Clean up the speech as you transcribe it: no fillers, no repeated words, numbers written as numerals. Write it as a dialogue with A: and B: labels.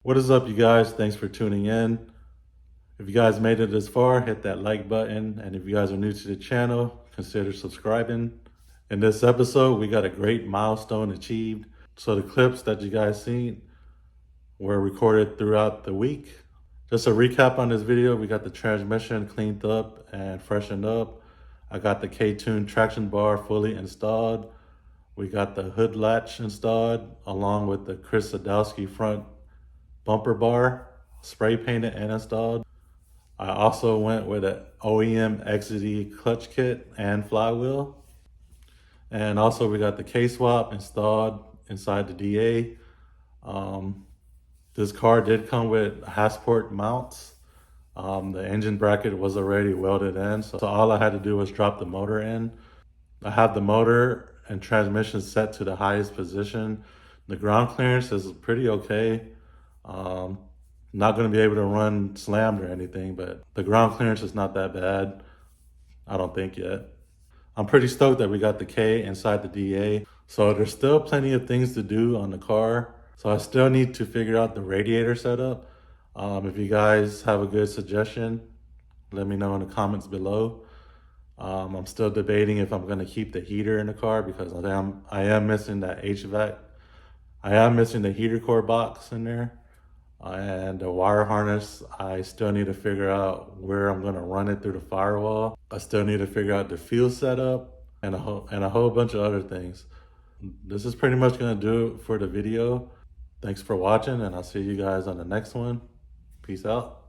A: What is up, you guys? Thanks for tuning in. If you guys made it this far, hit that like button. And if you guys are new to the channel, consider subscribing. In this episode, we got a great milestone achieved. So the clips that you guys seen were recorded throughout the week. Just a recap on this video, we got the transmission cleaned up and freshened up. I got the K-Tune traction bar fully installed. We got the hood latch installed along with the Chris Sadowski front bumper bar, spray painted and installed. I also went with an OEM XD clutch kit and flywheel. And also we got the K-swap installed inside the DA. This car did come with Hasport mounts. The engine bracket was already welded in, so all I had to do was drop the motor in. I have the motor and transmission set to the highest position. The ground clearance is pretty okay. Not going to be able to run slammed or anything, but the ground clearance is not that bad. I don't think yet. I'm pretty stoked that we got the K inside the DA. So there's still plenty of things to do on the car. So I still need to figure out the radiator setup. If you guys have a good suggestion, let me know in the comments below. I'm still debating if I'm going to keep the heater in the car because I am missing that HVAC. I am missing the heater core box in there. And the wire harness, I still need to figure out where I'm going to run it through the firewall. I still need to figure out the fuel setup and a whole bunch of other things. This is pretty much going to do it for the video. Thanks for watching, and I'll see you guys on the next one. Peace out.